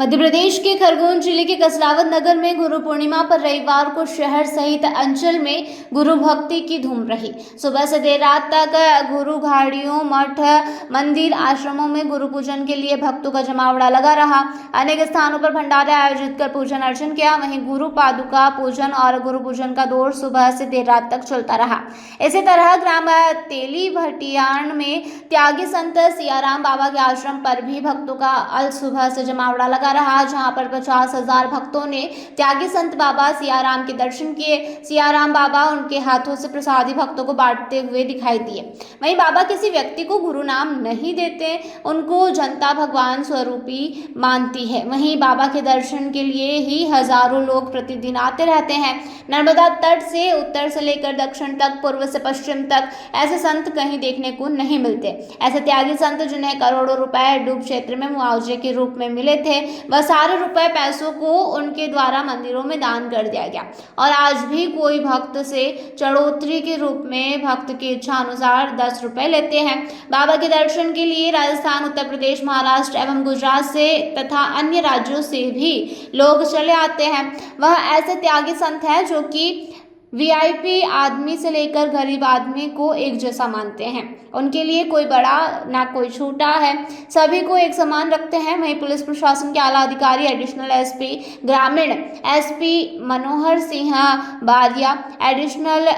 मध्य प्रदेश के खरगोन जिले के कसरावत नगर में गुरु पूर्णिमा पर रविवार को शहर सहित अंचल में गुरु भक्ति की धूम रही। सुबह से देर रात तक गुरु घाड़ियों, मठ, मंदिर, आश्रमों में गुरु पूजन के लिए भक्तों का जमावड़ा लगा रहा। अनेक स्थानों पर भंडारे आयोजित कर पूजन अर्चन किया। वहीं गुरु पादुका पूजन और गुरु पूजन का दौर सुबह से देर रात तक चलता रहा। इसी तरह ग्राम तेली भटियाण में त्यागी संत सियाराम बाबा के आश्रम पर भी भक्तों का अल सुबह से जमावड़ा लगा रहा, जहां पर 50,000 भक्तों ने त्यागी संत बाबा सियाराम के दर्शन किए। सियाराम बाबा उनके हाथों से प्रसादी भक्तों को बांटते हुए दिखाई दिए। वहीं बाबा किसी व्यक्ति को गुरु नाम नहीं देते, उनको जनता भगवान स्वरूपी मानती है। वहीं बाबा के दर्शन के लिए ही हजारों लोग प्रतिदिन आते रहते हैं। नर्मदा तट से उत्तर से लेकर दक्षिण तक, पूर्व से पश्चिम तक ऐसे संत कहीं देखने को नहीं मिलते। ऐसे त्यागी संत जिन्हें करोड़ों रुपए डूब क्षेत्र में मुआवजे के रूप में मिले थे, वह सारे रुपए पैसों को उनके द्वारा मंदिरों में दान कर दिया गया। और आज भी कोई भक्त से चढ़ोतरी के रूप में भक्त की इच्छा अनुसार 10 रुपए लेते हैं। बाबा के दर्शन के लिए राजस्थान, उत्तर प्रदेश, महाराष्ट्र एवं गुजरात से तथा अन्य राज्यों से भी लोग चले आते हैं। वह ऐसे त्यागी संत हैं जो कि वीआईपी आदमी से लेकर गरीब आदमी को एक जैसा मानते हैं। उनके लिए कोई बड़ा ना कोई छोटा है, सभी को एक समान रखते हैं। वहीं पुलिस प्रशासन के आला अधिकारी एडिशनल एसपी ग्रामीण, एसपी मनोहर सिंह बारिया, एडिशनल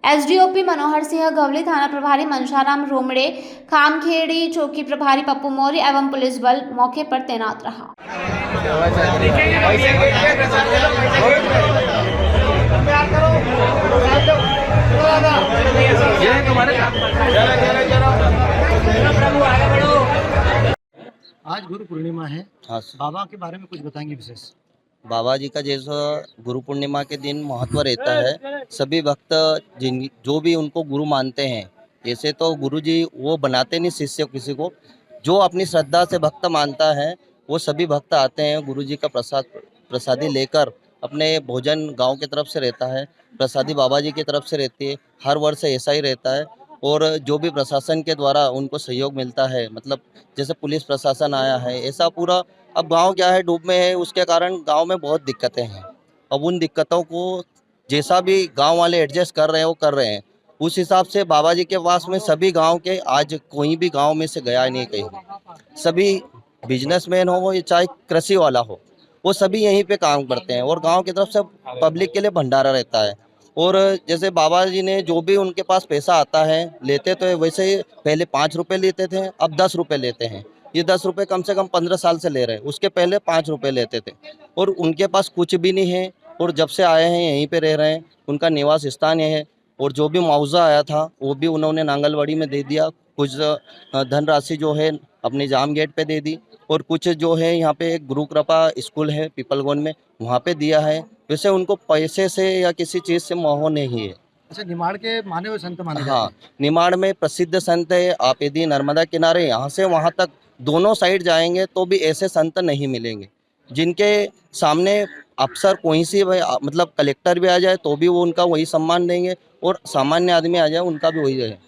एसडीओपी मनोहर सिंह गवली, थाना प्रभारी मनशाराम रोमड़े, खामखेड़ी चौकी प्रभारी पप्पू मौर्य एवं पुलिस बल मौके पर तैनात रहा। आज गुरु पूर्णिमा है। हाँ, बाबा के बारे में कुछ बताएंगे विशेष? बाबा जी का जैसा गुरु पूर्णिमा के दिन महत्व रहता है, सभी भक्त जो भी उनको गुरु मानते हैं, जैसे तो गुरु जी वो बनाते नहीं शिष्य किसी को, जो अपनी श्रद्धा से भक्त मानता है वो सभी भक्त आते हैं। गुरु जी का प्रसादी लेकर अपने भोजन गांव की तरफ से रहता है, प्रसादी बाबा जी की तरफ से रहती है। हर वर्ष ऐसा ही रहता है। और जो भी प्रशासन के द्वारा उनको सहयोग मिलता है, मतलब जैसे पुलिस प्रशासन आया है, ऐसा पूरा। अब गांव क्या है, डूब में है, उसके कारण गांव में बहुत दिक्कतें हैं। अब उन दिक्कतों को जैसा भी गांव वाले एडजस्ट कर रहे हैं वो कर रहे हैं। उस हिसाब से बाबा जी के पास में सभी गांव के, आज कोई भी गांव में से गया नहीं कहीं। सभी बिजनेसमैन हो या चाहे कृषि वाला हो, वो सभी यहीं पे काम करते हैं। और गांव की तरफ से पब्लिक के लिए भंडारा रहता है। और जैसे बाबा जी ने जो भी उनके पास पैसा आता है लेते तो है, वैसे ही पहले 5 रुपये लेते थे, अब 10 रुपये लेते हैं। ये 10 रुपये कम से कम 15 साल से ले रहे हैं, उसके पहले 5 रुपये लेते थे। और उनके पास कुछ भी नहीं है, और जब से आए हैं यहीं पे रह रहे हैं, उनका निवास स्थान ये है। और जो भी मुआवजा आया था वो भी उन्होंने नांगलवाड़ी में दे दिया, कुछ धनराशि जो है अपने जाम गेट पे दे दी, और कुछ जो है यहाँ पे एक गुरु कृपा स्कूल है पीपलगोन में, वहाँ पे दिया है। वैसे उनको पैसे से या किसी चीज़ से मोह नहीं है। अच्छा, निमाड़ के माने हुए संत माने हाँ, निमाड़ में प्रसिद्ध संत है। आप यदि नर्मदा किनारे यहाँ से वहाँ तक दोनों साइड जाएंगे तो भी ऐसे संत नहीं मिलेंगे, जिनके सामने अफसर कोई सी मतलब कलेक्टर भी आ जाए तो भी वो उनका वही सम्मान देंगे, और सामान्य आदमी आ जाए उनका भी वही है।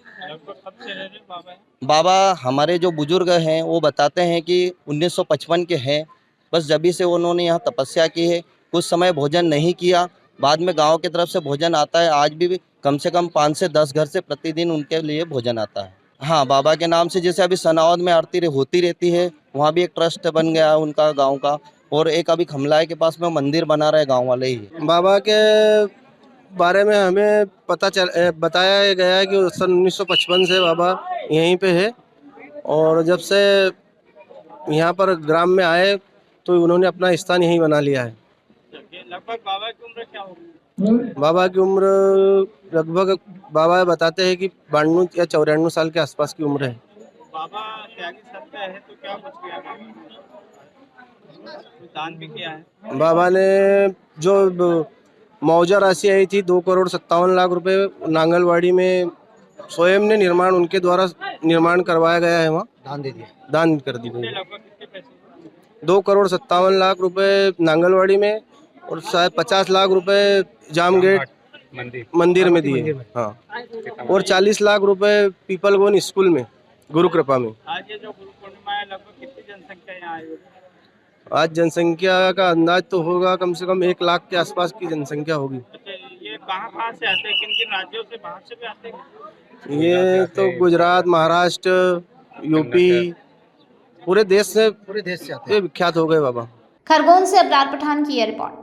बाबा हमारे जो बुजुर्ग हैं वो बताते हैं कि 1955 के हैं। बस जभी से उन्होंने यहाँ तपस्या की है। कुछ समय भोजन नहीं किया, बाद में गांव की तरफ से भोजन आता है। आज भी कम से कम 5 से 10 घर से प्रतिदिन उनके लिए भोजन आता है। हाँ, बाबा के नाम से जैसे अभी सनावद में आरती होती रहती है, वहाँ भी एक ट्रस्ट बन गया है उनका गांव का। और एक अभी खमलाए के पास में मंदिर बना रहे गांव वाले ही। बाबा के बारे में हमें बताया गया है कि सन 1955 से बाबा यहीं पे है। और जब से यहाँ पर ग्राम में आए तो उन्होंने अपना स्थान यहीं बना लिया है। लगभग बाबा की उम्र क्या होगी? बाबा की उम्र लगभग बाबा बताते हैं कि 92 या 94 साल के आसपास की उम्र है। बाबा त्यागी संत है तो क्या कुछ किया, कुछ दान भी किया है? बाबा ने जो मुआवजा राशि आई थी 2,57,00,000 रुपए, नांगलवाड़ी में स्वयं ने निर्माण उनके द्वारा निर्माण करवाया गया है, वहाँ दान दे दिया, दान कर दी गई। लगभग कितने पैसे? 2,57,00,000 रुपए नांगलवाड़ी में, और शायद 50 लाख रुपए जाम गेट मंदिर में दिए। हाँ, और 40 लाख रुपए पीपलगोन स्कूल में गुरु कृपा में। आज ये जो गुरु पूर्णिमा है, लगभग कितनी जनसंख्या यहाँ आई होगी? आज जनसंख्या का अंदाज तो होगा, कम से कम 1 लाख के आसपास की जनसंख्या होगी। अच्छा, ये कहाँ से आते हैं, किन किन राज्यों से, बाहर से भी आते हैं? ये तो गुजरात, महाराष्ट्र, यूपी, पूरे देश से पूरे देश से आते हैं। ये विख्यात हो गए बाबा। खरगोन से अबरार पठान की यह रिपोर्ट।